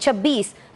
26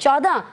14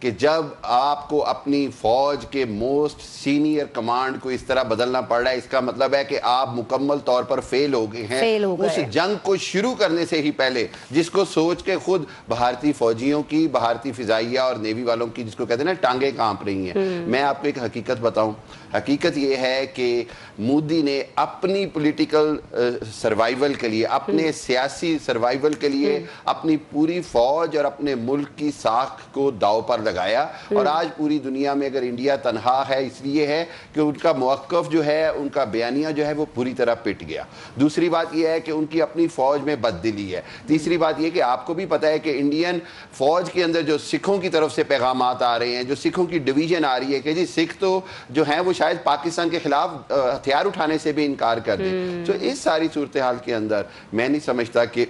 کہ جب آپ کو اپنی فوج کے موسٹ سینئر کمانڈ کو اس طرح بدلنا پڑ رہا ہے، اس کا مطلب ہے کہ آپ مکمل طور پر فیل ہو گئے ہیں اس جنگ کو شروع کرنے سے ہی پہلے، جس کو سوچ کے خود بھارتی فوجیوں کی، بھارتی فضائیہ اور نیوی والوں کی، جس کو کہتے ہیں نا ٹانگیں کانپ رہی ہیں۔ میں آپ کو ایک حقیقت بتاؤں، حقیقت یہ ہے کہ مودی نے اپنی پولیٹیکل سروائیول کے لیے، اپنے سیاسی سروائیول کے لیے اپنی پوری فوج اور اپنے ملک کی ساکھ کو داؤ پر لگایا، اور آج پوری دنیا میں اگر انڈیا تنہا ہے اس لیے ہے کہ ان کا موقف جو ہے، ان کا بیانیہ جو ہے وہ پوری طرح پٹ گیا۔ دوسری بات یہ ہے کہ ان کی اپنی فوج میں بددلی ہے۔ تیسری بات یہ کہ آپ کو بھی پتہ ہے کہ انڈین فوج کے اندر جو سکھوں کی طرف سے پیغامات آ رہے ہیں، جو سکھوں کی ڈویژن آ رہی ہے کہ جی سکھ تو جو ہیں وہ شاید پاکستان کے خلاف ہتھیار اٹھانے سے بھی انکار کر دیں۔ تو اس ساری صورتحال کے اندر میں نہیں سمجھتا کہ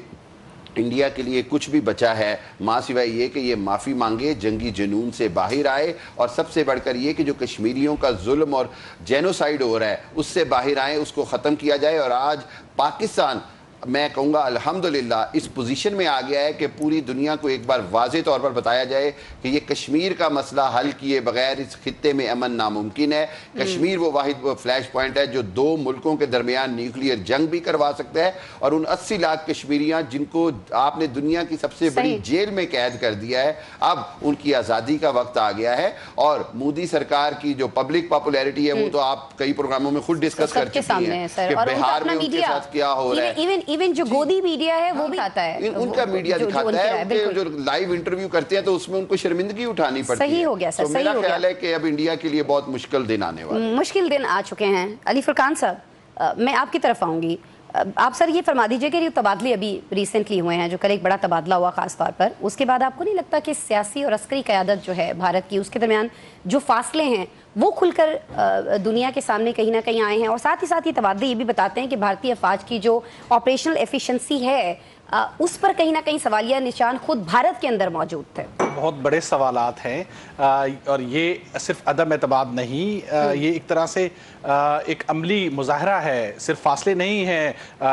انڈیا کے لیے کچھ بھی بچا ہے ماں سوائے یہ کہ یہ معافی مانگے، جنگی جنون سے باہر آئے، اور سب سے بڑھ کر یہ کہ جو کشمیریوں کا ظلم اور جینوسائیڈ ہو رہا ہے اس سے باہر آئیں، اس کو ختم کیا جائے۔ اور آج پاکستان، میں کہوں گا الحمدللہ اس پوزیشن میں آ گیا ہے کہ پوری دنیا کو ایک بار واضح طور پر بتایا جائے کہ یہ کشمیر کا مسئلہ حل کیے بغیر اس خطے میں امن ناممکن ہے۔ کشمیر وہ واحد فلیش پوائنٹ ہے جو دو ملکوں کے درمیان نیوکلیئر جنگ بھی کروا سکتا ہے، اور ان 80 لاکھ کشمیریاں جن کو آپ نے دنیا کی سب سے بڑی جیل میں قید کر دیا ہے، اب ان کی آزادی کا وقت آ گیا ہے۔ اور مودی سرکار کی جو پبلک پاپولیرٹی ہے وہ تو آپ کئی پروگراموں میں خود ڈسکس کر چکی ہیں کہ بہار میں ان کے ساتھ کیا ہو رہا ہے۔ ایون جو گودی میڈیا ہے وہ بھی دکھاتا ہے، ان کا میڈیا دکھاتا ہے، جو لائیو انٹرویو کرتے ہیں تو اس میں ان کو شرمندگی اٹھانی پڑتی ہے۔ صحیح ہو گیا سر، تو میرا خیال ہے کہ اب انڈیا کے لیے بہت مشکل دن آنے والے، مشکل دن آ چکے ہیں۔ علی فرقان صاحب، میں آپ کی طرف آؤں گی۔ آپ سر یہ فرما دیجئے کہ یہ تبادلے ابھی ریسنٹلی ہوئے ہیں، جو کل ایک بڑا تبادلہ ہوا خاص طور پر، اس کے بعد آپ کو نہیں لگتا کہ سیاسی اور عسکری قیادت جو ہے بھارت کی، اس کے درمیان جو فاصلے ہیں وہ کھل کر دنیا کے سامنے کہیں نہ کہیں آئے ہیں؟ اور ساتھ ہی ساتھ یہ تبادلے یہ بھی بتاتے ہیں کہ بھارتی افواج کی جو آپریشنل ایفیشنسی ہے اس پر کہیں نہ کہیں سوالیہ نشان خود بھارت کے اندر موجود تھے۔ بہت بڑے سوالات ہیں، اور یہ صرف عدم اعتماد نہیں، یہ ایک طرح سے ایک عملی مظاہرہ ہے، صرف فاصلے نہیں ہیں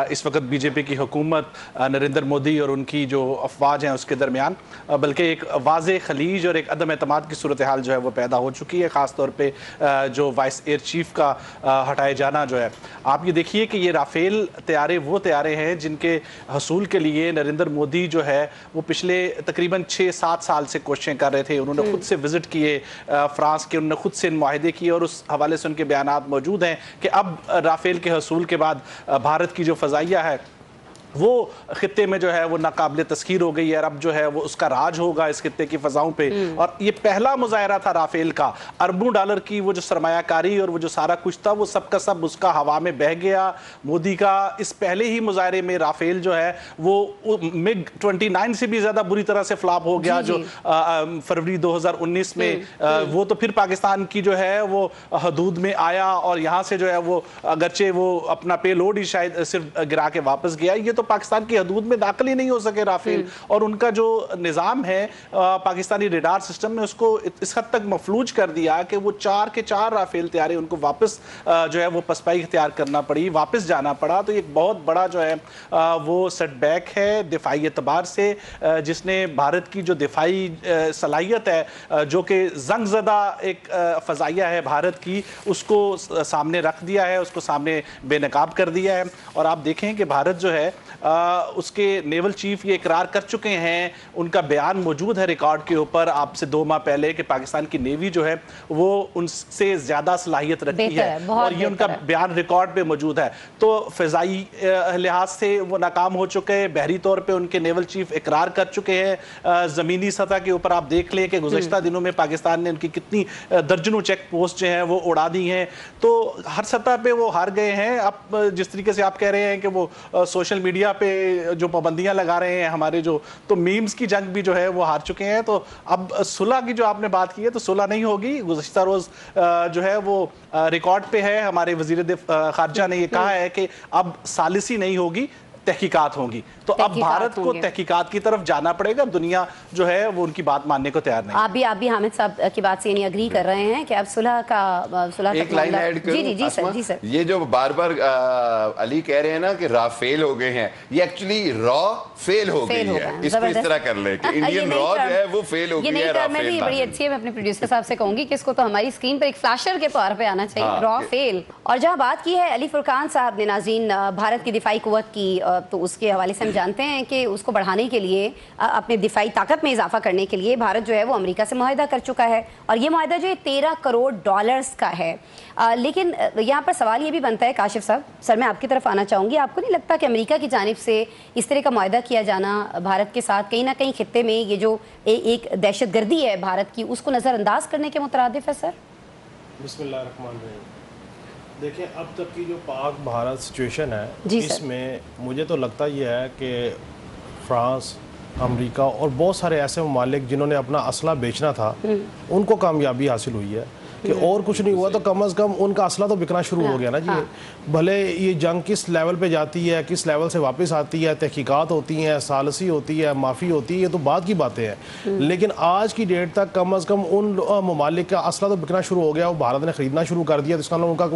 اس وقت بی جے پی کی حکومت، نریندر مودی اور ان کی جو افواج ہیں اس کے درمیان، بلکہ ایک واضح خلیج اور ایک عدم اعتماد کی صورتحال جو ہے وہ پیدا ہو چکی ہے، خاص طور پہ جو وائس ایئر چیف کا ہٹائے جانا جو ہے۔ آپ یہ دیکھیے کہ یہ رافیل طیارے وہ طیارے ہیں جن کے حصول کے لیے نریندر مودی جو ہے وہ پچھلے تقریباً 6-7 سال سے کوششیں کر رہے تھے۔ انہوں نے خود سے وزٹ کیے فرانس کے، انہوں نے خود سے معاہدے کیے، اور اس حوالے سے ان کے بیانات موجود ہیں کہ اب رافیل کے حصول کے بعد بھارت کی جو فضائیہ ہے وہ خطے میں جو ہے وہ ناقابل تسخیر ہو گئی ہے، اور اب جو ہے وہ اس کا راج ہوگا اس خطے کی فضاؤں پہ۔ اور یہ پہلا مظاہرہ تھا رافیل کا، اربوں ڈالر کی وہ جو سرمایہ کاری اور وہ جو سارا کچھ تھا وہ سب کا سب اس کا ہوا میں بہہ گیا۔ مودی کا اس پہلے ہی مظاہرے میں رافیل جو ہے وہ MiG 29 سے بھی زیادہ بری طرح سے فلاپ ہو گیا، جو فروری 2019 میں، وہ تو پھر پاکستان کی جو ہے وہ حدود میں آیا، اور یہاں سے جو ہے وہ اگرچہ وہ اپنا پے لوڈ ہی شاید صرف گرا کے واپس گیا، یہ تو پاکستان کی حدود میں داخل ہی نہیں ہو سکے رافیل۔ اور ان کا جو نظام ہے پاکستانی ریڈار سسٹم میں اس کو اس حد تک مفلوج کر دیا کہ وہ 4 کے 4 رافیل طیارے ان کو واپس جو ہے وہ پسپائی اختیار کرنا پڑی، واپس جانا پڑا۔ تو ایک بہت بڑا جو ہے وہ سیٹ بیک ہے دفاعی اعتبار سے، جس نے بھارت کی جو دفاعی صلاحیت ہے، جو کہ زنگ زدہ ایک فضائیہ ہے بھارت کی، اس کو سامنے رکھ دیا ہے، اس کو سامنے بے نقاب کر دیا ہے۔ اور آپ دیکھیں کہ بھارت جو ہے اس کے نیول چیف یہ اقرار کر چکے ہیں، ان کا بیان موجود ہے ریکارڈ کے اوپر آپ سے 2 ماہ پہلے، کہ پاکستان کی نیوی جو ہے وہ ان سے زیادہ صلاحیت رکھتی ہے، اور یہ ان کا بیان ریکارڈ پہ موجود ہے۔ تو فضائی لحاظ سے وہ ناکام ہو چکے ہیں، بحری طور پہ ان کے نیول چیف اقرار کر چکے ہیں۔ زمینی سطح کے اوپر آپ دیکھ لیں کہ گزشتہ دنوں میں پاکستان نے ان کی کتنی درجنوں چیک پوسٹ جو ہیں وہ اڑا دی ہیں۔ تو ہر سطح پہ وہ ہار گئے ہیں۔ اب جس طریقے سے آپ کہہ رہے ہیں کہ وہ سوشل میڈیا پہ جو پابندیاں لگا رہے ہیں ہمارے جو، تو میمز کی جنگ بھی جو ہے وہ ہار چکے ہیں۔ تو اب صلح کی جو آپ نے بات کی ہے تو صلح نہیں ہوگی۔ گزشتہ روز جو ہے وہ ریکارڈ پہ ہے، ہمارے وزیر خارجہ نے یہ کہا ہے کہ اب ثالثی نہیں ہوگی، تحقیقات ہوں گی. تو اب بھارت کو تحقیقات کی طرف جانا پڑے گا, دنیا جو ہے وہ ان کی بات ماننے کو تیار نہیں. آپ بھی حامد صاحب کی بات سے یعنی اگری کر رہے ہیں کہ اب صلح ایک لائن ایڈ کروں. جی سر, یہ جو بار بار علی کہہ رہے ہیں نا کہ را فیل ہو گئے ہیں, یہ ایکچولی را فیل ہو گئی ہے. اس کو اس طرح کر لیں کہ انڈین را جو ہے وہ فیل ہو گئی ہے, را فیل. یہ بڑی اچھی ہے, میں اپنے پروڈیوسر صاحب سے کہوں گی کہ اس کو تو ہماری اسکرین پر ایک فلیشر کے طور پہ آنا چاہیے, را فیل. اور جہاں بات کی ہے علی فرقان صاحب نے ناظرین بھارت کی دفاعی قوت کی, تو اس کے حوالے سے ہم جانتے ہیں کہ اس کو بڑھانے کے لیے, اپنے دفاعی طاقت میں اضافہ کرنے کے لیے بھارت جو ہے وہ امریکہ سے معاہدہ کر چکا ہے, اور یہ معاہدہ جو ہے $13 کروڑ کا ہے. لیکن یہاں پر سوال یہ بھی بنتا ہے کاشف صاحب, سر میں آپ کی طرف آنا چاہوں گی, آپ کو نہیں لگتا کہ امریکہ کی جانب سے اس طرح کا معاہدہ کیا جانا بھارت کے ساتھ کہیں نہ کہیں خطے میں یہ جو ایک دہشت گردی ہے بھارت کی, اس کو نظر انداز کرنے کے مترادف ہے سر؟ بسم اللہ الرحمن الرحیم. دیکھیں اب تک کی جو پاک بھارت سچویشن ہے, اس میں مجھے تو لگتا یہ ہے کہ فرانس, امریکہ اور بہت سارے ایسے ممالک جنہوں نے اپنا اسلحہ بیچنا تھا ان کو کامیابی حاصل ہوئی ہے کہ اور کچھ نہیں ہوا تو کم از کم ان کا اسلحہ تو بکنا شروع ہو گیا نا جی. بھلے یہ جنگ کس لیول پہ جاتی ہے, کس لیول سے واپس آتی ہے, تحقیقات ہوتی ہیں, ثالثی ہوتی ہے, معافی ہوتی ہے, یہ تو بعد کی باتیں ہیں, لیکن آج کی ڈیٹ تک کم از کم ان ممالک کا اسلحہ تو بکنا شروع ہو گیا, وہ بھارت نے خریدنا شروع کر دیا, اس کا ان کا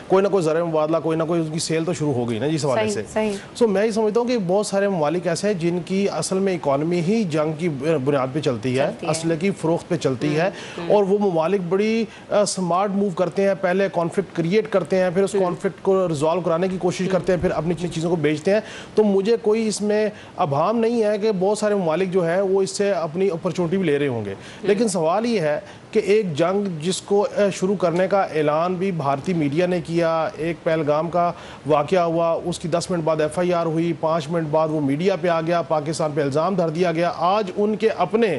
کوئی نہ کوئی زرعی مبادلہ, کوئی نہ کوئی ان کی سیل تو شروع ہو گئی نا جی اس حوالے سے. سو میں یہ سمجھتا ہوں کہ بہت سارے ممالک ایسے ہیں جن کی اصل میں اکانومی ہی جنگ کی بنیاد پہ چلتی ہے, اسلحے کی فروخت پہ چلتی ہے, اور وہ ممالک بڑی سمارٹ موو کرتے ہیں, پہلے کانفلکٹ کریٹ کرتے ہیں, پھر اس کانفلکٹ کو ریزالو کرانے کی کوشش کرتے ہیں, پھر اپنی چیزوں کو بیچتے ہیں. تو مجھے کوئی اس میں ابہام نہیں ہے کہ بہت سارے ممالک جو ہے وہ اس سے اپنی اپرچونٹی بھی لے رہے ہوں گے, لیکن سوال یہ ہے کہ ایک جنگ جس کو شروع کرنے کا اعلان بھی بھارتی میڈیا نے کیا, ایک پہلگام کا واقعہ ہوا, اس کی 10 منٹ بعد FIR ہوئی, 5 منٹ بعد وہ میڈیا پہ آ گیا, پاکستان پہ الزام دھر دیا گیا, آج ان کے اپنے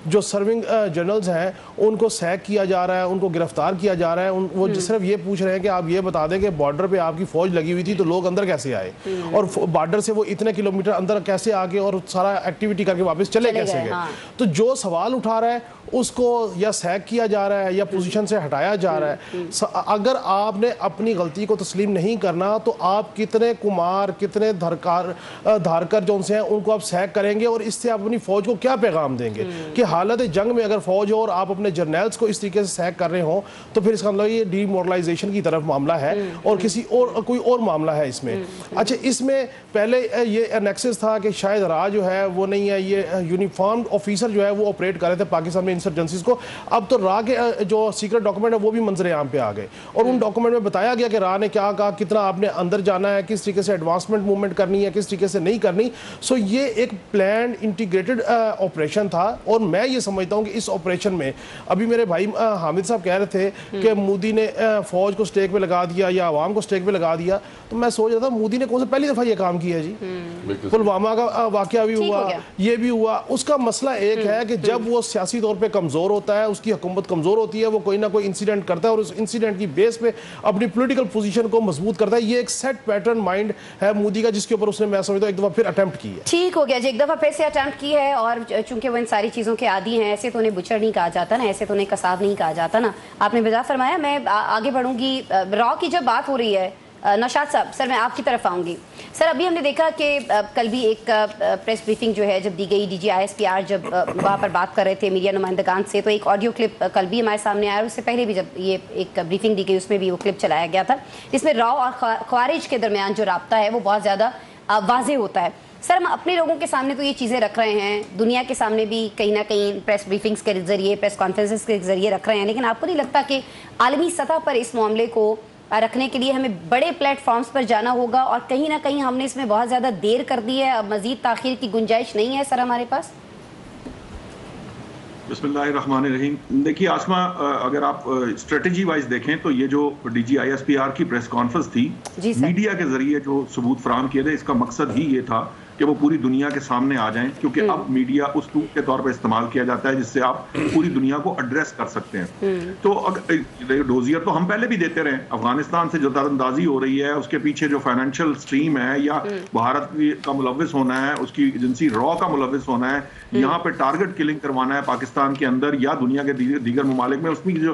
جو سرونگ جنرلز ہیں ان کو سیک کیا جا رہا ہے, ان کو گرفتار کیا جا رہا ہے. وہ صرف یہ پوچھ رہے ہیں کہ آپ یہ بتا دیں کہ بارڈر پہ آپ کی فوج لگی ہوئی تھی تو لوگ اندر کیسے آئے, اور بارڈر سے وہ اتنے کلومیٹر اندر کیسے آ کے اور سارا ایکٹیویٹی کر کے واپس چلے کیسے گئے. تو جو سوال اٹھا رہا ہے اس کو یا سیک کیا جا رہا ہے یا پوزیشن سے ہٹایا جا رہا ہے. اگر آپ نے اپنی غلطی کو تسلیم نہیں کرنا تو آپ کتنے کمار, کتنے دھارکر جو ان سے ہیں ان کو آپ سیک کریں گے, اور اس سے آپ اپنی فوج کو کیا پیغام دیں گے کہ حالت جنگ میں اگر فوج ہو اور آپ اپنے جرنیلز کو اس طریقے سے سیک کر رہے ہوں تو پھر اس کا مطلب یہ ڈی مورلائزیشن کی طرف معاملہ ہے اور کسی اور کوئی اور معاملہ ہے اس میں. اچھا, اس میں پہلے یہ انیکسس تھا کہ شاید راہ جو ہے وہ نہیں ہے, یہ یونیفارمڈ آفیسر جو ہے وہ آپریٹ کر رہے تھے پاکستان میں انسرجنسیز کو. اب تو راہ کے جو سیکرٹ ڈاکومنٹ ہے وہ بھی منظر عام پہ آ گئے, اور ان ڈاکومنٹ میں بتایا گیا کہ راہ نے کیا کہا, کتنا آپ نے اندر جانا ہے, کس طریقے سے ایڈوانسمنٹ موومنٹ کرنی ہے, کس طریقے سے نہیں کرنی. سو یہ ایک پلانڈ انٹیگریٹڈ آپریشن تھا, اور میں یہ سمجھتا ہوں کہ اس آپریشن میں ابھی میرے بھائی حامد صاحب کہہ رہے تھے کہ مودی نے فوج کو سٹیک پہ لگا دیا یا عوام کو سٹیک پہ لگا دیا, تو میں سوچ رہا تھا مودی نے کون سے پہلی دفعہ یہ کام کیا جی. پلوامہ کا واقعہ بھی ہوا, یہ بھی ہوا. اس کا مسئلہ ایک ہے کہ جب وہ سیاسی طور پہ کمزور ہوتا ہے, اس کی حکومت کمزور ہوتی ہے, وہ کوئی نہ کوئی انسیڈنٹ کرتا ہے اور اس انسیڈنٹ کی بیس پہ اپنی پولیٹیکل پوزیشن کو مضبوط کرتا ہے. یہ ایک سیٹ پیٹرن مائنڈ ہے مودی کا, جس کے اوپر اس نے میں سمجھتا ہوں ایک دفعہ پھر اٹیمپٹ کی ہے. ٹھیک ہو گیا جی, ایک دفعہ پھر سے اٹیمپٹ کی ہے, اور چونکہ وہ ان ساری چیزوں کے عادی ہیں, ایسے تو انہیں بچڑ نہیں کہا جاتا نا, ایسے تو انہیں کساب نہیں کہا جاتا نا. آپ نے بجا فرمایا. میں آگے بڑھوں گی. را کی جب بات ہو رہی ہے, نوشاد صاحب سر میں آپ کی طرف آؤں گی. سر ابھی ہم نے دیکھا کہ کل بھی ایک پریس بریفنگ جو ہے جب دی گئی, DG ISPR جب وہاں پر بات کر رہے تھے میڈیا نمائندگان سے, تو ایک آڈیو کلپ کل بھی ہمارے سامنے آیا, اور اس سے پہلے بھی جب یہ ایک بریفنگ دی گئی اس میں بھی وہ کلپ چلایا گیا تھا, جس میں راؤ اور خوارج کے درمیان جو رابطہ ہے وہ بہت زیادہ واضح ہوتا ہے. سر ہم اپنے لوگوں کے سامنے تو یہ چیزیں رکھ رہے ہیں, دنیا کے سامنے بھی کہیں نہ کہیں پریس بریفنگز کے ذریعے, پریس کانفرنسز کے ذریعے رکھ رہے ہیں, لیکن آپ کو نہیں لگتا کہ عالمی سطح پر اس معاملے کو رکھنے کے لیے ہمیں بڑے پلیٹ فارمز پر جانا ہوگا, اور کہیں نہ کہیں ہم نے اس میں بہت زیادہ دیر کر دی ہے, اب مزید تاخیر کی گنجائش نہیں ہے سر ہمارے پاس؟ بسم اللہ الرحمن الرحیم. دیکھیے آسما, اگر آپ اسٹریٹجی وائز دیکھیں تو یہ جو DG ISPR کی پریس کانفرنس تھی, میڈیا کے ذریعے جو ثبوت فراہم کیے تھے, اس کا مقصد ہی یہ تھا کہ وہ پوری دنیا کے سامنے آ جائیں, کیونکہ اب میڈیا اس ٹول کے طور پہ استعمال کیا جاتا ہے جس سے آپ پوری دنیا کو ایڈریس کر سکتے ہیں. تو ڈوزیئر تو ہم پہلے بھی دیتے رہے, افغانستان سے جو دار اندازی ہو رہی ہے اس کے پیچھے جو فائنینشیل سٹریم ہے, یا بھارت کا ملوث ہونا ہے, اس کی ایجنسی را کا ملوث ہونا ہے, یہاں پہ ٹارگٹ کلنگ کروانا ہے پاکستان کے اندر یا دنیا کے دیگر ممالک میں, اس میں جو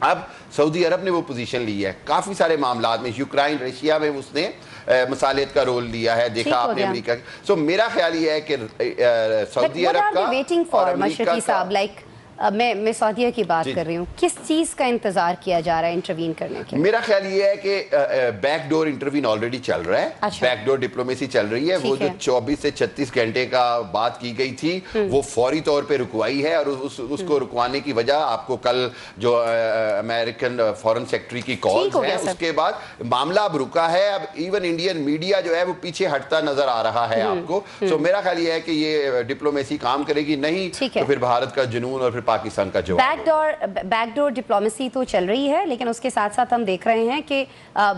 اب سعودی عرب نے وہ پوزیشن لی ہے کافی سارے معاملات میں, یوکرائن رشیا میں اس نے مصالحت کا رول لیا ہے, دیکھا آپ نے امریکہ. سو میرا خیال یہ ہے کہ سعودی عرب کا اور امریکہ کا, میں سعودیہ کی بات کر رہی ہوں, کس چیز کا انتظار کیا جا رہا ہے انٹروین کرنے کے؟ میرا خیال یہ ہے کہ بیک ڈور انٹروین آلریڈی چل رہا ہے, بیک ڈور ڈپلومیسی چل رہی ہے. وہ جو 24 سے 36 گھنٹے کا بات کی گئی تھی وہ فوری طور پہ رکوائی ہے, اور اس کو رکوانے کی وجہ آپ کو کل جو امریکن فورن سیکٹری کی کالز ہیں اس کے بعد معاملہ اب رکا ہے. اب ایون انڈین میڈیا جو ہے وہ پیچھے ہٹتا نظر آ رہا ہے آپ کو. سو میرا خیال یہ ہے کہ یہ ڈپلومیسی کام کرے گی, نہیں تو پھر بھارت کا جنون اور پھر پاکستان کا جواب. بیک ڈور ڈپلومیسی تو چل رہی ہے, لیکن اس کے ساتھ ساتھ ہم دیکھ رہے ہیں کہ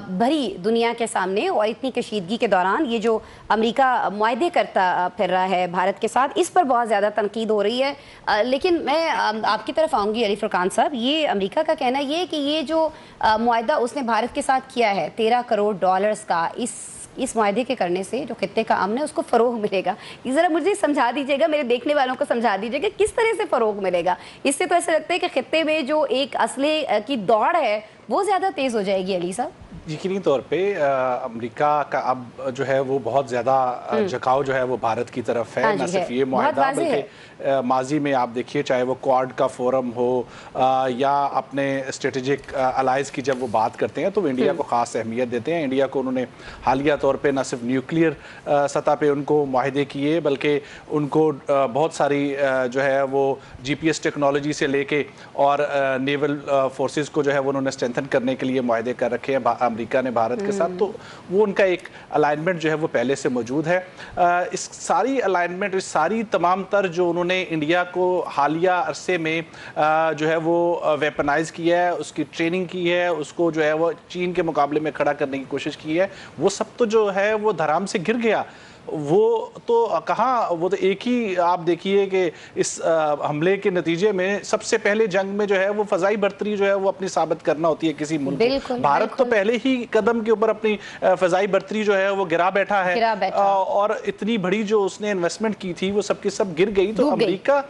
بھری دنیا کے سامنے اور اتنی کشیدگی کے دوران یہ جو امریکہ معاہدے کرتا پھر رہا ہے بھارت کے ساتھ, اس پر بہت زیادہ تنقید ہو رہی ہے. لیکن میں آپ کی طرف آؤں گی علی فرقان صاحب, یہ امریکہ کا کہنا یہ ہے کہ یہ جو معاہدہ اس نے بھارت کے ساتھ کیا ہے $13 کروڑ کا, اس معاہدے کے کرنے سے جو خطے کا امن ہے اس کو فروغ ملے گا. ذرا مجھے سمجھا دیجیے گا, میرے دیکھنے والوں کو سمجھا دیجیے گا کس طرح سے فروغ ملے گا. اس سے تو ایسا لگتا ہے کہ خطے میں جو ایک اسلحے کی دوڑ ہے وہ زیادہ تیز ہو جائے گی. علی صاحب, یقینی طور پہ امریکہ کا اب جو ہے وہ بہت زیادہ جھکاؤ جو ہے وہ بھارت کی طرف ہے. نہ صرف یہ معاہدہ بلکہ ماضی میں آپ دیکھیے چاہے وہ کوڈ کا فورم ہو یا اپنے اسٹریٹجک الائز کی جب وہ بات کرتے ہیں تو وہ انڈیا کو خاص اہمیت دیتے ہیں. انڈیا کو انہوں نے حالیہ طور پہ نہ صرف نیوکلیئر سطح پہ ان کو معاہدے کیے بلکہ ان کو بہت ساری جو ہے وہ GPS ٹیکنالوجی سے لے کے اور نیول فورسز کو جو ہے وہ انہوں نے اسٹرینتھن کرنے کے لیے معاہدے کر رکھے ہیں امریکہ نے بھارت کے ساتھ. تو وہ ان کا ایک الائنمنٹ جو ہے وہ پہلے سے موجود ہے. اس ساری الائنمنٹ, اس ساری تمام تر جو انہوں نے انڈیا کو حالیہ عرصے میں جو ہے وہ ویپنائز کیا ہے, اس کی ٹریننگ کی ہے, اس کو جو ہے وہ چین کے مقابلے میں کھڑا کرنے کی کوشش کی ہے, وہ سب تو جو ہے وہ دھرام سے گر گیا. وہ تو کہاں, وہ تو ایک ہی آپ دیکھیے کہ اس حملے کے نتیجے میں سب سے پہلے جنگ میں جو ہے وہ فضائی برتری جو ہے وہ اپنی ثابت کرنا ہوتی ہے کسی ملک کو. بھارت تو پہلے ہی قدم کے اوپر اپنی فضائی برتری جو ہے وہ گرا بیٹھا ہے, اور اتنی بڑی جو اس نے انویسٹمنٹ کی تھی وہ سب کی سب گر گئی. تو امریکہ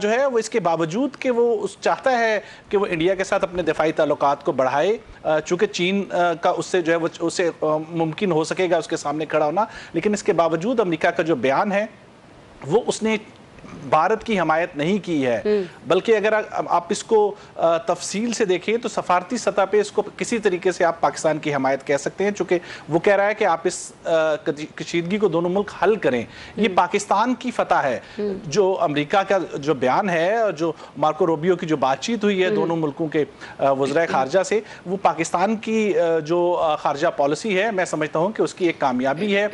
جو ہے وہ اس کے باوجود کہ وہ چاہتا ہے کہ وہ انڈیا کے ساتھ اپنے دفاعی تعلقات کو بڑھائے, چونکہ چین کا اس سے جو ہے وہ اسے ممکن ہو سکے گا اس کے سامنے کھڑا ہونا, لیکن اس کے باوجود امریکہ کا جو بیان ہے وہ اس نے بھارت کی حمایت نہیں کی ہے, بلکہ اگر آپ اس کو تفصیل سے دیکھیں تو سفارتی سطح پہ اس کو کسی طریقے سے آپ پاکستان کی حمایت کہہ سکتے ہیں, چونکہ وہ کہہ رہا ہے کہ آپ اس کشیدگی کو دونوں ملک حل کریں. یہ پاکستان کی فتح ہے. جو امریکہ کا جو بیان ہے اور جو مارکو روبیو کی جو بات چیت ہوئی ہے دونوں ملکوں کے وزرائے خارجہ سے, وہ پاکستان کی جو خارجہ پالیسی ہے میں سمجھتا ہوں کہ اس کی ایک کامیابی ہے.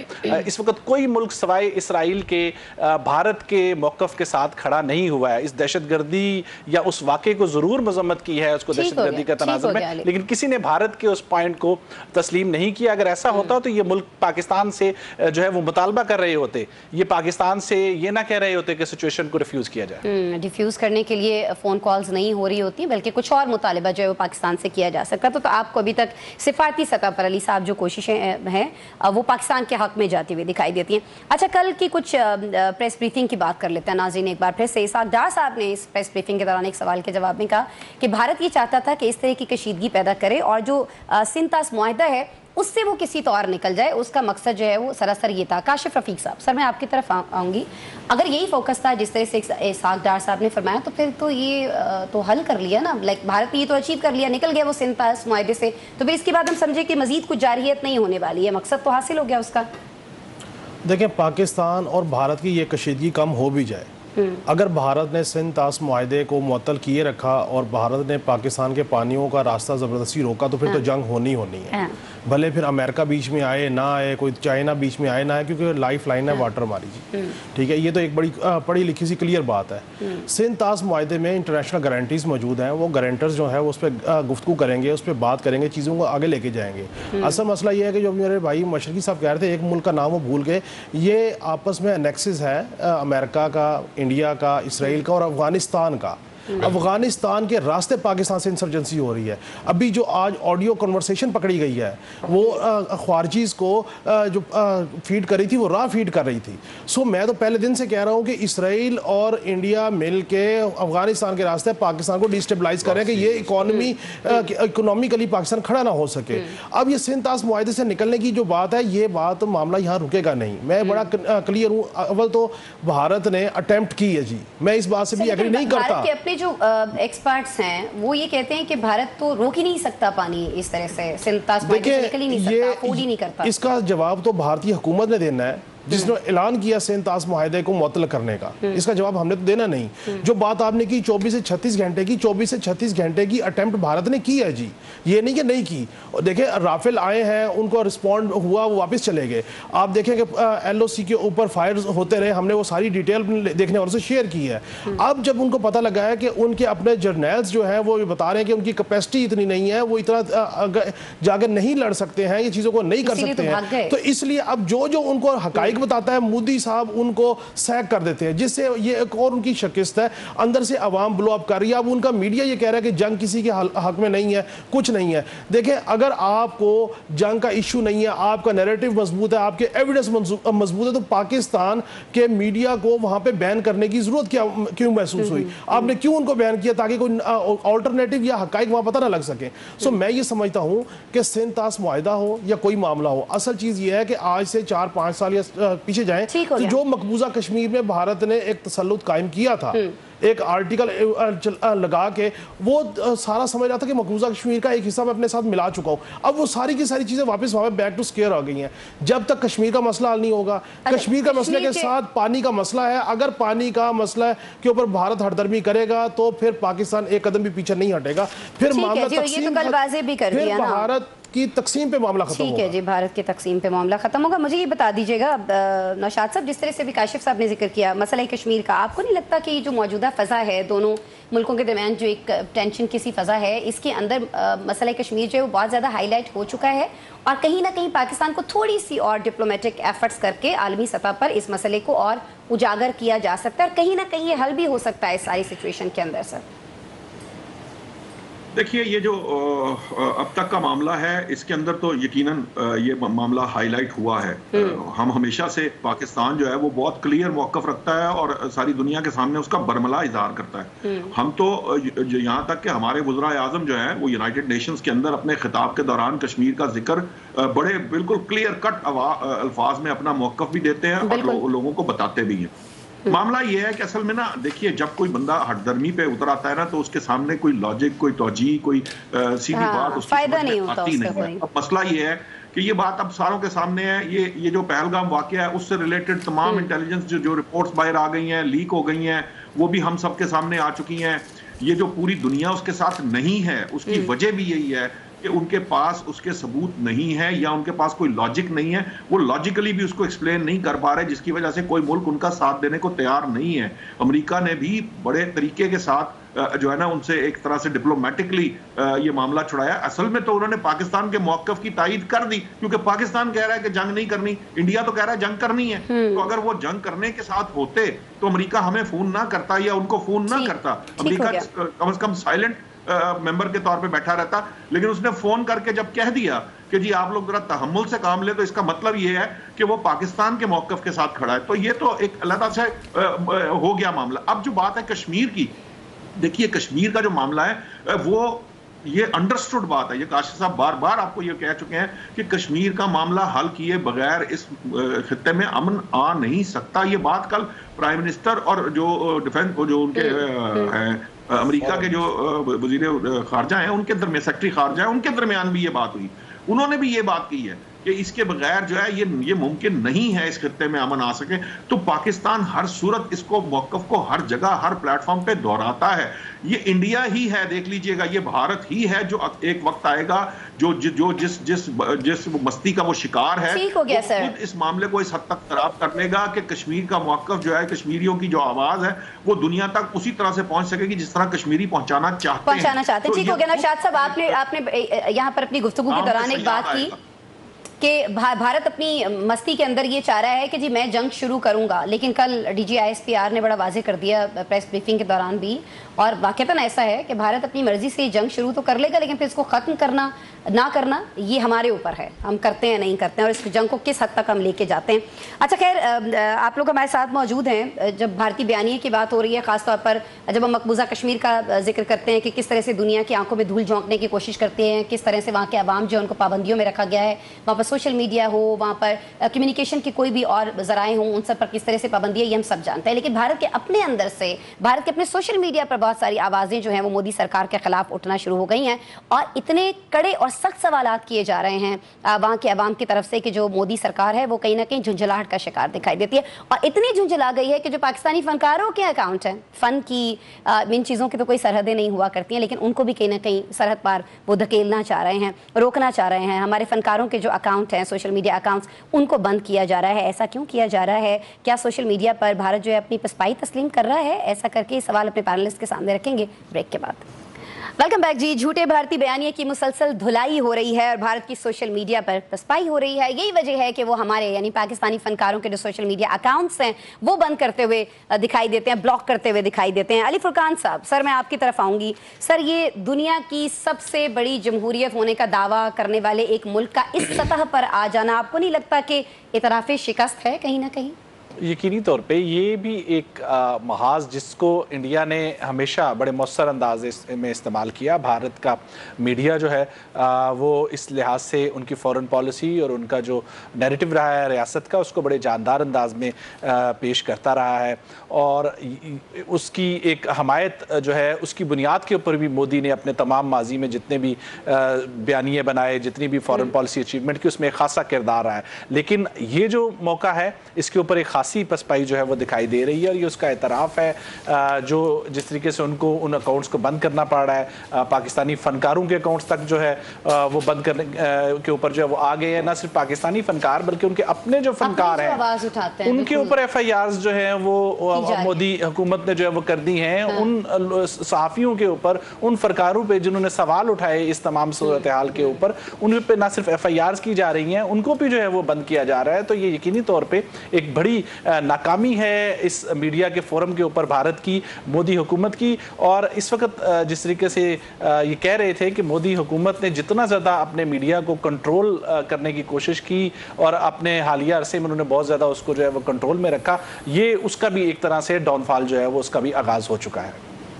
اس وقت کوئی ملک سوائے اسرائیل کے بھارت کے موقف کے ساتھ کھڑا نہیں ہوا ہے. اس دہشت گردی یا اس واقعے کو ضرور مذمت کی ہے اس کو دہشت گردی کا تناظر میں, لیکن کسی نے بھارت کے اس پوائنٹ کو تسلیم نہیں کیا. اگر ایسا ہوتا تو یہ ملک پاکستان سے جو ہے وہ مطالبہ کر رہے ہوتے, یہ پاکستان سے یہ نہ کہہ رہے ہوتے کہ سچویشن کو ریفیوز کیا جائے. ڈیفیوز کرنے کے لیے فون کالز نہیں ہو رہی ہوتی بلکہ کچھ اور مطالبہ جو ہے وہ پاکستان سے کیا جا سکتا. تو آپ کو ابھی تک سفارتی سطح پر علی صاحب جو کوششیں ہیں وہ پاکستان کے حق میں جاتی ہوئی دکھائی دیتی ہیں. اچھا, کل کی کچھ پریس بریفنگ کی بات کر لیتے ہیں ناظرین ایک بار پھر سے. اسحاق ڈار صاحب نے اس پریس بریفنگ کے دوران ایک سوال کے جواب میں کہا کہ بھارت یہ چاہتا تھا کہ اس طرح کی کشیدگی پیدا کرے اور جو سنتاس معاہدہ ہے اس سے وہ کسی طور نکل جائے, اس کا مقصد جو ہے وہ سراسر یہ تھا. کاشف رفیق صاحب, سر میں آپ کی طرف آؤں گی. اگر یہی فوکس تھا جس طرح سے اسحاق ڈار صاحب نے فرمایا تو پھر تو یہ تو حل کر لیا نا, لائک بھارت نے یہ تو اچیو کر لیا, نکل گیا وہ سنتاس معاہدے سے, تو پھر اس کے بعد ہم سمجھے کہ مزید کچھ جارحیت نہیں ہونے والی ہے, مقصد تو حاصل ہو گیا اس کا. دیکھیں, پاکستان اور بھارت کی یہ کشیدگی کم ہو بھی جائے, اگر بھارت نے سنتاس معاہدے کو معطل کیے رکھا اور بھارت نے پاکستان کے پانیوں کا راستہ زبردستی روکا تو پھر تو جنگ ہونی ہے. بھلے پھر امریکہ بیچ میں آئے نہ آئے, کوئی چائنا بیچ میں آئے نہ آئے, کیونکہ لائف لائن ہے واٹر ہماری جی, ٹھیک ہے. یہ تو ایک بڑی پڑھی لکھی سی کلیئر بات ہے. سنتاس معاہدے میں انٹرنیشنل گارنٹیز موجود ہیں, وہ گارنٹرز جو ہے وہ اس پہ گفتگو کریں گے, اس پہ بات کریں گے, چیزوں کو آگے لے کے جائیں گے. اصل مسئلہ یہ ہے کہ جو میرے بھائی مشرقی صاحب کہہ رہے تھے ایک ملک کا نام وہ بھول گئے, یہ آپس میں انیکسز ہے امریکہ کا, انڈیا کا, اسرائیل کا اور افغانستان کا. افغانستان کے راستے پاکستان سے انسرجنسی ہو رہی ہے. ابھی جو آج آڈیو کنورسیشن پکڑی گئی ہے وہ خوارجیز کو جو فیڈ کر رہی تھی وہ راہ فیڈ کر رہی تھی. سو میں تو پہلے دن سے کہہ رہا ہوں کہ اسرائیل اور انڈیا مل کے افغانستان کے راستے پاکستان کو ڈیسٹیبلائز کر رہے ہیں کہ یہ اکنامیکلی پاکستان کھڑا نہ ہو سکے. اب یہ سندھ طاس معاہدے سے نکلنے کی جو بات ہے یہ بات معاملہ یہاں رکے گا نہیں. میں بڑا کلیئر ہوں. اول تو بھارت نے اٹیمپٹ کی ہے جی, میں اس بات سے بھی ایگری نہیں کرتا. بھارت کے اپنے جو ایکسپرٹس ہیں وہ یہ کہتے ہیں کہ بھارت تو روک ہی نہیں سکتا پانی اس طرح سے, سندھ طاس معاہدے سے نکل ہی نہیں سکتا, افورڈ ہی نہیں کرتا. اس کا جواب تو بھارتی حکومت نے دینا ہے جس نے اعلان کیا سندھ طاس معاہدے کو معطل کرنے کا. اس کا جواب ہم نے تو دینا نہیں. جو بات آپ نے کی 24 سے 36 گھنٹے کی, 24 سے 36 گھنٹے کی اٹیمپٹ بھارت نے کی ہے جی, یہ نہیں کہ نہیں کی. دیکھیں رافیل آئے ہیں, ان کو رسپونڈ ہوا, وہ واپس چلے گئے. آپ دیکھیں کہ ایل او سی کے اوپر فائرز ہوتے رہے, ہم نے وہ ساری ڈیٹیل دیکھنے والوں سے شیئر کی ہے. اب جب ان کو پتہ لگا ہے کہ ان کے اپنے جرنیلز جو ہیں وہ بتا رہے ہیں کہ ان کی کیپیسٹی اتنی نہیں ہے, وہ اتنا جا کے نہیں لڑ سکتے ہیں, یہ چیزوں کو نہیں کر سکتے ہیں, تو اس لیے اب جو ان کو حقائق بتاتا ہے مودی صاحب ان کو سیک کر دیتے ہیں, جس سے یہ ایک اور ان کی شکست ہے. اندر سے عوام بلو اپ کر رہی ہے. اب ان کا میڈیا یہ کہہ رہا ہے کہ جنگ کسی کے حق میں نہیں ہے, کچھ نہیں ہے. دیکھیں اگر آپ کو جنگ کا ایشو نہیں ہے, آپ کا نیریٹو مضبوط ہے, آپ کے ایویڈنس مضبوط ہے, تو پاکستان کے میڈیا کو وہاں پہ بین کرنے کی ضرورت کیوں محسوس ہوئی؟ آپ نے کیوں ان کو بین کیا؟ تاکہ کوئی آلٹرنیٹو یا حقائق وہاں پتہ نہ لگ سکے. سو میں یہ سمجھتا ہوں کہ سندھ طاس معاہدہ ہو یا کوئی معاملہ ہو, اصل چیز یہ ہے کہ آج سے 4-5 سال یا پیچھے جائیں تو جو مقبوضہ کشمیر میں بھارت نے ایک تسلط قائم کیا تھا, ایک آرٹیکل لگا کے, وہ سارا سمجھ رہا تھا کہ مقبوضہ کشمیر کا ایک حصہ میں اپنے ساتھ ملا چکا ہوں. اب وہ ساری کی ساری چیزیں واپس وہاں پہ بیک ٹو سکیئر آ گئی ہیں. جب تک کشمیر کا مسئلہ حل نہیں ہوگا, کشمیر کا مسئلے کے ساتھ پانی کا مسئلہ ہے, اگر پانی کا مسئلہ کے اوپر بھارت ہردرمی کرے گا تو پھر پاکستان ایک قدم بھی پیچھے نہیں ہٹے گا. پھر معاملہ پھر بھارت کی تقسیم پہ معاملہ ختم ہوگا. ٹھیک ہے جی, بھارت کی تقسیم پہ معاملہ ختم ہوگا. مجھے یہ بتا دیجیے گا نوشاد صاحب, جس طرح سے بھی کاشف صاحب نے ذکر کیا مسئلہ کشمیر کا, آپ کو نہیں لگتا کہ جو موجودہ فضا ہے دونوں ملکوں کے درمیان, جو ایک ٹینشن کی سی فضا ہے, اس کے اندر مسئلہ کشمیر جو ہے وہ بہت زیادہ ہائی لائٹ ہو چکا ہے, اور کہیں نہ کہیں پاکستان کو تھوڑی سی اور ڈپلومیٹک ایفرٹس کر کے عالمی سطح پر اس مسئلے کو اور اجاگر کیا جا سکتا ہے, اور کہیں نہ کہیں یہ حل بھی ہو سکتا ہے اس ساری سچویشن کے اندر؟ سر دیکھیے یہ جو اب تک کا معاملہ ہے اس کے اندر تو یقیناً یہ معاملہ ہائی لائٹ ہوا ہے. ہم ہمیشہ سے پاکستان جو ہے وہ بہت کلیئر موقف رکھتا ہے اور ساری دنیا کے سامنے اس کا برملا اظہار کرتا ہے. ہم تو یہاں تک کہ ہمارے وزرائے اعظم جو ہیں وہ یونائٹڈ نیشنز کے اندر اپنے خطاب کے دوران کشمیر کا ذکر بڑے بالکل کلیئر کٹ الفاظ میں اپنا موقف بھی دیتے ہیں اور لوگوں کو بتاتے بھی ہیں. معاملہ یہ ہے کہ اصل میں نا دیکھیے جب کوئی بندہ ہٹ درمی پہ اتر آتا ہے نا تو اس کے سامنے کوئی لاجک, کوئی توجیہ, کوئی سیدھی بات اس کی آتی نہیں ہے. اب مسئلہ یہ ہے کہ یہ بات اب ساروں کے سامنے ہے. یہ جو پہلگام واقعہ ہے اس سے ریلیٹڈ تمام انٹیلیجنس جو رپورٹس باہر آ گئی ہیں, لیک ہو گئی ہیں, وہ بھی ہم سب کے سامنے آ چکی ہیں. یہ جو پوری دنیا اس کے ساتھ نہیں ہے اس کی وجہ بھی یہی ہے کہ ان کے پاس اس کے ثبوت نہیں ہے یا ان کے پاس کوئی لاجک نہیں ہے, وہ لاجیکلی بھی اس کو ایکسپلین نہیں کر پا رہے, جس کی وجہ سے کوئی ملک ان کا ساتھ دینے کو تیار نہیں ہے. امریکہ نے بھی بڑے طریقے کے ساتھ جو ہے نا ان سے ایک طرح سے ڈپلومیٹکلی یہ معاملہ چھڑایا. اصل میں تو انہوں نے پاکستان کے موقف کی تائید کر دی کیونکہ پاکستان کہہ رہا ہے کہ جنگ نہیں کرنی, انڈیا تو کہہ رہا ہے جنگ کرنی ہے. تو اگر وہ جنگ کرنے کے ساتھ ہوتے تو امریکہ ہمیں فون نہ کرتا یا ان کو فون نہ کرتا. امریکہ کم از کم سائلنٹ ممبر کے طور پہ بیٹھا رہتا, لیکن اس نے فون کر کے جب کہہ دیا کہ جی آپ لوگ ذرا تحمل سے کام لے, تو اس کا مطلب یہ ہے کہ وہ پاکستان کے موقف کے ساتھ کھڑا ہے. تو یہ تو ایک علیحدہ سے ہو گیا معاملہ. اب جو بات ہے کشمیر کی, دیکھیے کشمیر کا جو معاملہ ہے وہ یہ انڈرسٹوڈ بات ہے. یہ کاشف صاحب بار بار آپ کو یہ کہہ چکے ہیں کہ کشمیر کا معاملہ حل کیے بغیر اس خطے میں امن آ نہیں سکتا. یہ بات کل پرائم منسٹر اور جو ڈیفینس جو ان کے ہیں امریکہ کے جو وزیر خارجہ ہیں ان کے درمیان, سیکرٹری خارجہ ہیں, ان کے درمیان بھی یہ بات ہوئی. انہوں نے بھی یہ بات کی ہے کہ اس کے بغیر جو ہے یہ ممکن نہیں ہے اس خطے میں امن آ سکے. تو پاکستان ہر صورت اس کو موقف کو ہر جگہ ہر پلیٹ فارم پہ دہراتا ہے. یہ انڈیا ہی ہے, دیکھ لیجئے گا, یہ بھارت ہی ہے جو ایک وقت آئے گا جو جس مستی کا وہ شکار ہے وہ خود اس معاملے کو اس حد تک خراب کر لے گا کہ کشمیر کا موقف جو ہے, کشمیریوں کی جو آواز ہے وہ دنیا تک اسی طرح سے پہنچ سکے گی جس طرح کشمیری پہنچانا چاہتے ہیں. ٹھیک ہو گیا. نوشاد صاحب آپ نے یہاں پر اپنی گفتگو کے دوران ایک بات کی کہ بھارت اپنی مستی کے اندر یہ چاہ رہا ہے کہ جی میں جنگ شروع کروں گا، لیکن کل DGISPR نے بڑا واضح کر دیا پریس بریفنگ کے دوران بھی، اور واقعتاً ایسا ہے کہ بھارت اپنی مرضی سے جنگ شروع تو کر لے گا، لیکن پھر اس کو ختم کرنا نہ کرنا یہ ہمارے اوپر ہے، ہم کرتے ہیں نہیں کرتے ہیں، اور اس جنگ کو کس حد تک ہم لے کے جاتے ہیں۔ اچھا خیر، آپ لوگ ہمارے ساتھ موجود ہیں، جب بھارتی بیانیے کی بات ہو رہی ہے، خاص طور پر جب ہم مقبوضہ کشمیر کا ذکر کرتے ہیں کہ کس طرح سے دنیا کی آنکھوں میں دھول جھونکنے کی کوشش کرتے ہیں، کس طرح سے وہاں کے عوام جو ان کو پابندیوں میں رکھا گیا ہے، وہاں پر سوشل میڈیا ہو، وہاں پر کمیونیکیشن کی کوئی بھی اور ذرائع ہوں، ان سب پر کس طرح سے پابندی ہے، یہ ہم سب جانتے ہیں، لیکن بھارت کے اپنے اندر سے، بھارت کے اپنے سوشل میڈیا پر بہت ساری آوازیں جو ہیں وہ مودی سرکار کے خلاف اٹھنا شروع ہو گئی ہیں، اور اتنے کڑے اور سخت سوالات کیے جا رہے ہیں وہاں کے عوام کی طرف سے کہ جو مودی سرکار ہے وہ کہیں نہ کہیں جھنجھلاہٹ کا شکار دکھائی دیتی ہے، اور اتنی جھنجھلا گئی ہے کہ جو پاکستانی فنکاروں کے اکاؤنٹ ہیں، فن کی ان چیزوں کی تو کوئی سرحدیں نہیں ہوا کرتی ہیں، لیکن ان کو بھی کہیں نہ کہیں سرحد پار وہ دھکیلنا چاہ رہے ہیں، روکنا چاہ رہے ہیں۔ ہمارے فنکاروں کے جو اکاؤنٹ ہیں، سوشل میڈیا اکاؤنٹس، ان کو بند کیا جا رہا ہے۔ ایسا کیوں کیا جا رہا ہے؟ کیا سوشل میڈیا پر بھارت جو ہے اپنی پسپائی تسلیم کر رہا ہے؟ ایسا کر کے سوال اپنے پینلسٹ کے سامنے رکھیں گے بریک کے بعد۔ ویلکم بیک جی۔ جھوٹے بھارتی بیانیے کی مسلسل دھلائی ہو رہی ہے اور بھارت کی سوشل میڈیا پر پسپائی ہو رہی ہے، یہی وجہ ہے کہ وہ ہمارے یعنی پاکستانی فنکاروں کے جو سوشل میڈیا اکاؤنٹس ہیں وہ بند کرتے ہوئے دکھائی دیتے ہیں، بلاک کرتے ہوئے دکھائی دیتے ہیں۔ علی فرقان صاحب، سر میں آپ کی طرف آؤں گی۔ سر، یہ دنیا کی سب سے بڑی جمہوریت ہونے کا دعویٰ کرنے والے ایک ملک کا اس سطح پر آ جانا، آپ کو نہیں لگتا کہ اعتراف شکست ہے کہیں نہ کہیں؟ یقینی طور پہ یہ بھی ایک محاذ جس کو انڈیا نے ہمیشہ بڑے مؤثر انداز میں استعمال کیا۔ بھارت کا میڈیا جو ہے وہ اس لحاظ سے ان کی فورن پالیسی اور ان کا جو نیریٹو رہا ہے ریاست کا، اس کو بڑے جاندار انداز میں پیش کرتا رہا ہے، اور اس کی ایک حمایت جو ہے اس کی بنیاد کے اوپر بھی مودی نے اپنے تمام ماضی میں جتنے بھی بیانیے بنائے، جتنی بھی فورن پالیسی اچیومنٹ کی، اس میں ایک خاصا کردار رہا ہے۔ لیکن یہ جو موقع ہے اس کے اوپر ایک خاصی پسپائی جو ہے وہ دکھائی دے رہی ہے، اور یہ اس کا اعتراف ہے جو جس طریقے سے ان کو ان اکاؤنٹس کو بند کرنا پڑ رہا ہے۔ پاکستانی فنکاروں کے اکاؤنٹس تک جو ہے وہ بند کرنے کے اوپر جو ہے وہ آ گئے ہیں۔ نہ صرف پاکستانی فنکار بلکہ ان کے اپنے جو فنکار ہیں ان کے اوپر FIRs جو ہیں وہ مودی حکومت نے جو ہے وہ کر دی ہیں۔ ان صحافیوں کے اوپر، ان فنکاروں پہ جنہوں نے سوال اٹھائے اس تمام صورتحال کے اوپر، ان پہ نہ صرف FIRs کی جا رہی ہیں، ان کو بھی جو ہے وہ بند کیا جا رہا ہے۔ تو یہ یقینی طور پہ ایک بڑی ناکامی ہے اس میڈیا کے فورم کے اوپر بھارت کی، مودی حکومت کی۔ اور اس وقت جس طریقے سے یہ کہہ رہے تھے کہ مودی حکومت نے جتنا زیادہ اپنے میڈیا کو کنٹرول کرنے کی کوشش کی اور اپنے حالیہ عرصے میں انہوں نے بہت زیادہ اس کو جو ہے وہ کنٹرول میں رکھا، یہ اس کا بھی ایک طرح سے ڈاؤن فال جو ہے وہ اس کا بھی آغاز ہو چکا ہے۔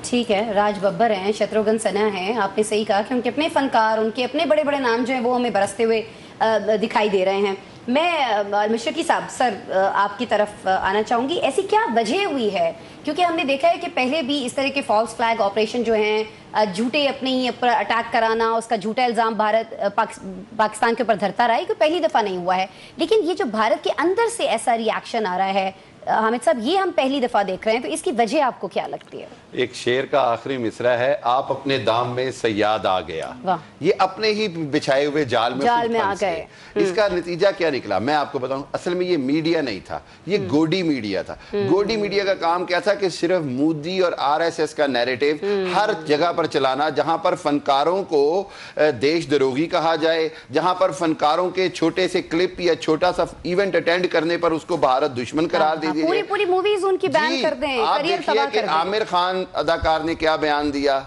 ٹھیک ہے، راج ببر ہیں، شتروگھن سنہا ہیں، آپ نے صحیح کہا کہ ان کے اپنے فنکار، ان کے اپنے بڑے بڑے نام جو ہیں وہ ہمیں برستے ہوئے دکھائی دے رہے ہیں۔ میں مشرقی صاحب، سر آپ کی طرف آنا چاہوں گی، ایسی کیا وجہ ہوئی ہے؟ کیونکہ ہم نے دیکھا ہے کہ پہلے بھی اس طرح کے فالس فلیگ آپریشن جو ہیں، جھوٹے اپنے ہی پر اٹیک کرانا، اس کا جھوٹا الزام بھارت پاکستان کے اوپر دھرتا رہا ہے، کوئی پہلی دفعہ نہیں ہوا ہے، لیکن یہ جو بھارت کے اندر سے ایسا ری ایکشن آ رہا ہے حامد صاحب، یہ ہم پہلی دفعہ دیکھ رہے ہیں، تو اس کی وجہ آپ کو کیا لگتی ہے؟ ایک شعر کا آخری مصرع ہے، آپ اپنے دام میں صیاد آ گیا، یہ اپنے ہی بچھائے ہوئے جال میں آ گئے۔ اس کا نتیجہ کیا نکلا میں آپ کو بتاؤں۔ اصل میں یہ میڈیا نہیں تھا، یہ گوڈی میڈیا تھا۔ گوڈی میڈیا کا کام کیا تھا کہ صرف مودی اور RSS کا نیریٹو ہر جگہ پر چلانا، جہاں پر فنکاروں کو دیش دروگی کہا جائے، جہاں پر فنکاروں کے چھوٹے سے کلپ یا چھوٹا سا ایونٹ اٹینڈ کرنے پر اس کو بھارت دشمن قرار دے دیا۔ پوری موویز ان کی بین کر دیں، آپ دیکھیے کہ عامر خان اداکار نے کیا بیان دیا،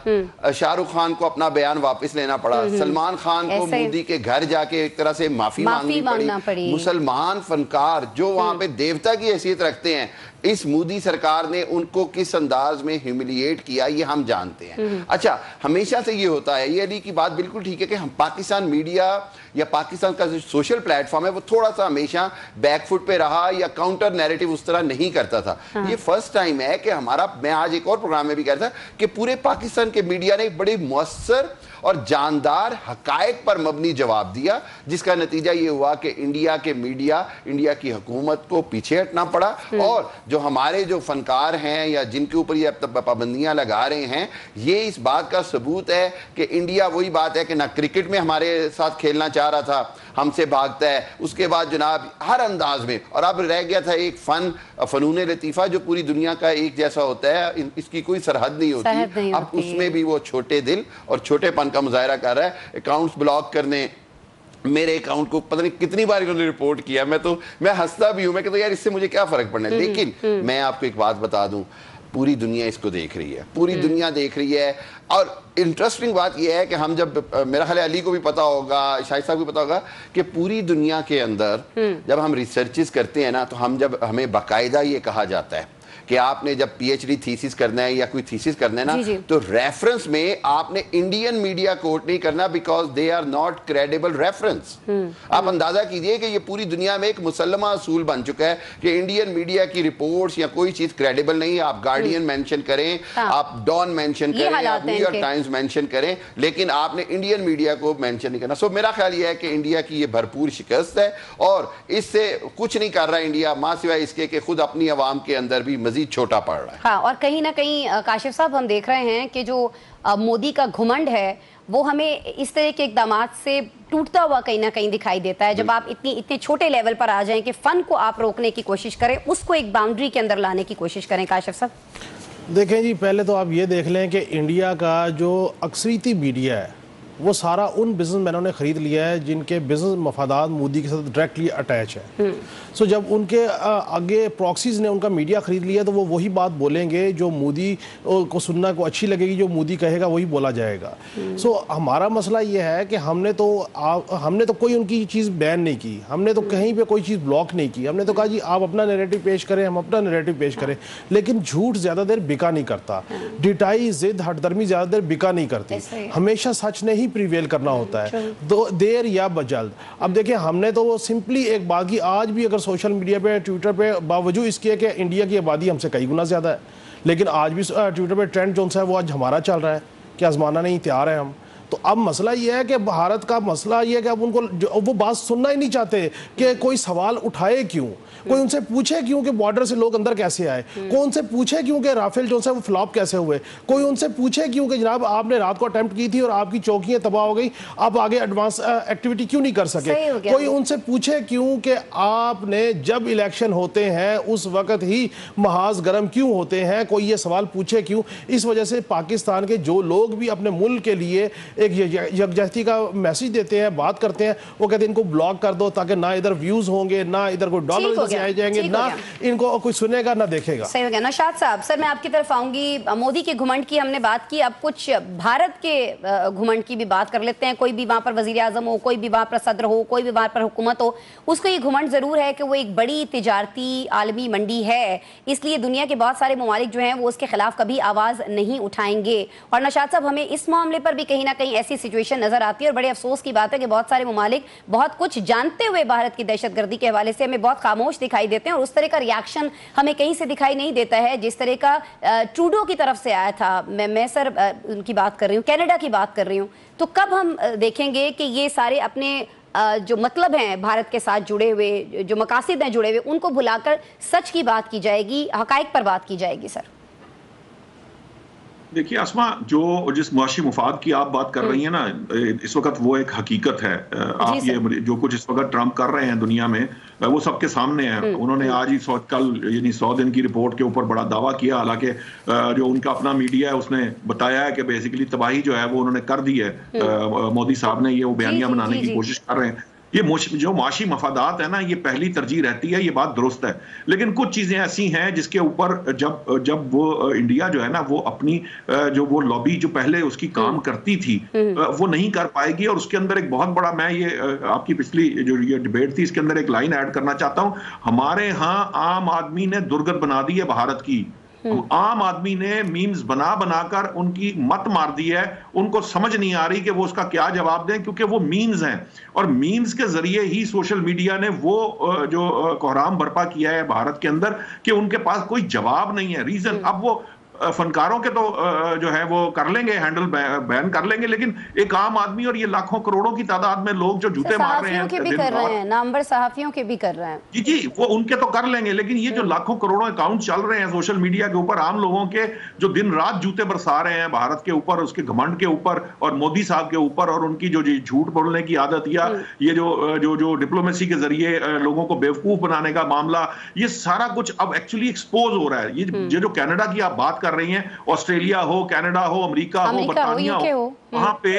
شاہ رخ خان کو اپنا بیان واپس لینا پڑا، سلمان خان کو مودی کے گھر جا کے ایک طرح سے معافی مانگنی پڑی۔ مسلمان فنکار جو وہاں پہ دیوتا کی حیثیت رکھتے ہیں، اس مودی سرکار نے ان کو کس انداز میں ہیوملیٹ کیا یہ ہم جانتے ہیں۔ اچھا، ہمیشہ سے یہ ہوتا ہے، یہ علی کی بات بالکل ٹھیک ہے کہ ہم پاکستان میڈیا یا پاکستان کا جو سوشل پلیٹ فارم ہے وہ تھوڑا سا ہمیشہ بیک فٹ پہ رہا یا کاؤنٹر نیریٹو اس طرح نہیں کرتا تھا۔ یہ فرسٹ ٹائم ہے کہ ہمارا، میں آج ایک اور پروگرام میں بھی کہہ رہا تھا کہ پورے پاکستان کے میڈیا نے بڑی مؤثر اور جاندار حقائق پر مبنی جواب دیا، جس کا نتیجہ یہ ہوا کہ انڈیا کے میڈیا، انڈیا کی حکومت کو پیچھے ہٹنا پڑا، اور جو ہمارے جو فنکار ہیں یا جن کے اوپر یہ پابندیاں لگا رہے ہیں، یہ اس بات کا ثبوت ہے کہ انڈیا وہی بات ہے کہ نہ کرکٹ میں ہمارے ساتھ کھیلنا چاہ رہا تھا، ہم سے بھاگتا ہے، اس کے بعد جناب ہر انداز میں، اور اب رہ گیا تھا ایک فنون لطیفہ جو پوری دنیا کا ایک جیسا ہوتا ہے، اس کی کوئی سرحد نہیں ہوتی، اب اس میں بھی وہ چھوٹے دل اور چھوٹے پن کا مظاہرہ کر رہا ہے، اکاؤنٹس بلاک کرنے، میرے اکاؤنٹ کو پتہ نہیں کتنی بار انہوں نے رپورٹ کیا. میں ہنستا بھی ہوں, میں کہتا ہوں یار اس سے مجھے کیا فرق پڑنا ہے. لیکن میں آپ کو ایک بات بتا دوں, پوری دنیا اس کو دیکھ رہی ہے, پوری دنیا دیکھ رہی ہے. اور انٹرسٹنگ بات یہ ہے کہ ہم جب, میرا خیال علی کو بھی پتا ہوگا, شاہد صاحب کو بھی پتا ہوگا, کہ پوری دنیا کے اندر جب ہم ریسرچز کرتے ہیں نا, تو ہمیں باقاعدہ یہ کہا جاتا ہے کہ آپ نے جب پی ایچ ڈی تھیسس کرنا ہے یا کوئی تھیسس کرنا ہے نا, تو ریفرنس میں آپ نے انڈین میڈیا کوٹ نہیں کرنا, because they are not credible reference. آپ اندازہ کیجئے کہ یہ پوری دنیا میں ایک مسلمہ اصول بن چکا ہے کہ انڈین میڈیا کی رپورٹس یا کوئی چیز کریڈیبل نہیں. آپ گارڈین مینشن کریں, آپ ڈان مینشن کریں, آپ نیو یارک ٹائمز مینشن کریں, لیکن آپ نے انڈین میڈیا کو مینشن نہیں کرنا. سو میرا خیال یہ ہے کہ انڈیا کی یہ بھرپور شکست ہے, اور اس سے کچھ نہیں کر رہا انڈیا, ماں سوائے اس کے کہ خود اپنی عوام کے اندر بھی مزید چھوٹا پڑ رہا ہے. ہاں, اور کہیں نہ کہیں کاشف صاحب ہم دیکھ رہے ہیں کہ جو مودی کا گھمنڈ ہے وہ ہمیں اس طرح کے اقدامات سے ٹوٹتا ہوا کہیں نہ کہیں دکھائی دیتا ہے. جب آپ اتنے چھوٹے لیول پر آ جائیں کہ فن کو آپ روکنے کی کوشش کریں, اس کو ایک باؤنڈری کے اندر لانے کی کوشش کریں. کاشف صاحب دیکھیں جی, پہلے تو آپ یہ دیکھ لیں کہ انڈیا کا جو اکثریتی میڈیا ہے وہ سارا ان بزنس مینوں نے خرید لیا ہے جن کے بزنس مفادات مودی کے ساتھ ڈائریکٹلی اٹیچ ہے. سو جب ان کے آگے پراکسیز نے ان کا میڈیا خرید لیا تو وہ وہی بات بولیں گے جو مودی کو سننا کو اچھی لگے گی, جو مودی کہے گا وہی بولا جائے گا. سو ہمارا مسئلہ یہ ہے کہ ہم نے تو کوئی ان کی چیز بین نہیں کی, ہم نے تو کہیں پہ کوئی چیز بلاک نہیں کی. ہم نے تو کہا جی آپ اپنا نیریٹو پیش کریں, ہم اپنا نیریٹو پیش کریں, لیکن جھوٹ زیادہ دیر بکا نہیں کرتا, ڈٹائی ضد ہٹ درمی زیادہ دیر بکا نہیں کرتی. ہمیشہ سچ نے ہی پریویل کرنا ہوتا ہے, دیر یا بجلد. اب دیکھیں ہم نے تو وہ سمپلی ایک بات کی, آج بھی اگر سوشل میڈیا پہ ٹویٹر پہ باوجود اس کے کہ انڈیا کی آبادی ہم سے کئی گنا زیادہ ہے, لیکن آج بھی ٹویٹر پہ ٹرینڈ جو ہے وہ آج ہمارا چل رہا ہے کہ آزمانا نہیں تیار ہے ہم. تو اب مسئلہ یہ ہے کہ بھارت کا مسئلہ یہ ہے کہ اب ان کو وہ بات سننا ہی نہیں چاہتے کہ کوئی سوال اٹھائے کیوں, کوئی ان سے پوچھے کیوں کہ بارڈر سے لوگ اندر کیسے آئے, کوئی ان سے پوچھے کیوں کہ رافیل جو ہے وہ فلاپ کیسے ہوئے, کوئی ان سے پوچھے کیوں کہ جناب آپ نے رات کو اٹیمپٹ کی تھی اور آپ کی چوکیاں تباہ ہو گئی, آپ آگے ایڈوانس ایکٹیویٹی کیوں نہیں کر سکے, کوئی ان سے پوچھے کیوں کہ آپ نے جب الیکشن ہوتے ہیں اس وقت ہی محاذ گرم کیوں ہوتے ہیں, کوئی یہ سوال پوچھے کیوں. اس وجہ سے پاکستان کے جو لوگ بھی اپنے ملک کے لیے ایک یکجہتی کا میسج دیتے ہیں, بات کرتے ہیں, وہ کہتے ہیں ان کو بلاک کر دو تاکہ نہ ادھر ویوز ہوں گے, نہ ادھر کوئی ڈالر سے آئے جائیں گے, نہ ان کو کوئی سنے گا نہ دیکھے گا. صحیح ہو گیا. نوشاد صاحب, سر میں آپ کی طرف آؤں گی. مودی کے گھمنڈ کی ہم نے بات کی, اب کچھ بھارت کے گھمنڈ کی بھی بات کر لیتے ہیں. کوئی بھی وہاں پر وزیر اعظم ہو, کوئی بھی وہاں پر صدر ہو, کوئی بھی وہاں پر حکومت ہو, اس کو یہ گھمنڈ ضرور ہے کہ وہ ایک بڑی تجارتی عالمی منڈی ہے, اس لیے دنیا کے بہت سارے ممالک جو ہیں وہ اس کے خلاف کبھی آواز نہیں اٹھائیں گے. اور نوشاد صاحب, ہمیں اس معاملے پر بھی کہیں نہ کہیں ایسی سچویشن نظر آتی ہے, اور بڑے افسوس کی بات ہے کہ بہت سارے ممالک بہت کچھ جانتے ہوئے بھارت کی دہشت گردی کے حوالے سے ہمیں بہت خاموش دکھائی دیتے ہیں, اور اس طرح کا ریاکشن ہمیں کہیں سے دکھائی نہیں دیتا ہے جس طرح کا ٹروڈو کی طرف سے آیا تھا. میں سر ان کی بات کر رہی ہوں, کینیڈا کی بات کر رہی ہوں. تو کب ہم دیکھیں گے کہ یہ سارے اپنے جو مطلب ہیں بھارت کے ساتھ جڑے ہوئے, جو مقاصد ہیں جڑے ہوئے, ان کو بھلا کر سچ کی بات کی جائے گی, حقائق پر بات کی جائے گی؟ سر دیکھیے اسما, جس معاشی مفاد کی آپ بات کر رہی ہیں نا, اس وقت وہ ایک حقیقت ہے. آپ یہ جو کچھ اس وقت ٹرمپ کر رہے ہیں دنیا میں, وہ سب کے سامنے ہے. انہوں نے آج ہی کل یعنی 100 دن کی رپورٹ کے اوپر بڑا دعویٰ کیا, حالانکہ جو ان کا اپنا میڈیا ہے اس نے بتایا ہے کہ بیسیکلی تباہی جو ہے وہ انہوں نے کر دی ہے. مودی صاحب نے یہ وہ بیانیہ بنانے کی کوشش کر رہے ہیں. یہ جو معاشی مفادات ہے نا, یہ پہلی ترجیح رہتی ہے, یہ بات درست ہے. لیکن کچھ چیزیں ایسی ہیں جس کے اوپر جب وہ انڈیا جو ہے نا وہ اپنی جو وہ لابی جو پہلے اس کی کام کرتی تھی وہ نہیں کر پائے گی. اور اس کے اندر ایک بہت بڑا, میں یہ آپ کی پچھلی جو یہ ڈیبیٹ تھی اس کے اندر ایک لائن ایڈ کرنا چاہتا ہوں. ہمارے ہاں عام آدمی نے درگت بنا دی ہے بھارت کی. عام آدمی نے میمز بنا کر ان کی مت مار دی ہے. ان کو سمجھ نہیں آ رہی کہ وہ اس کا کیا جواب دیں, کیونکہ وہ میمز ہیں, اور میمز کے ذریعے ہی سوشل میڈیا نے وہ جو کوحرام برپا کیا ہے بھارت کے اندر کہ ان کے پاس کوئی جواب نہیں ہے. ریزن اب وہ فنکاروں کے تو جو ہے وہ کر لیں گے, ہینڈل بین کر لیں گے, لیکن ایک عام آدمی اور یہ لاکھوں کروڑوں کی تعداد میں لوگ جو جوتے مار رہے ہیں, کے بھی کر رہے ہیں, نامور صحافیوں کے بھی کر رہے ہیں. جی وہ ان کے تو کر لیں گے, لیکن یہ جو لاکھوں کروڑوں اکاؤنٹ چل رہے ہیں سوشل میڈیا کے اوپر عام لوگوں کے, جو دن رات جوتے برسا رہے ہیں بھارت کے اوپر, اس کے گھمنڈ کے اوپر اور مودی صاحب کے اوپر, اور ان کی جو جھوٹ بولنے کی عادت یا یہ جو ڈپلومیسی کے ذریعے لوگوں کو بیوقوف بنانے کا معاملہ, یہ سارا کچھ اب ایکچولی ایکسپوز ہو رہا ہے. یہ جو کینیڈا کی آپ بات کر رہی ہیں, آسٹریلیا ہو, کینیڈا ہو, امریکہ ہو, برطانیہ ہو, وہاں پہ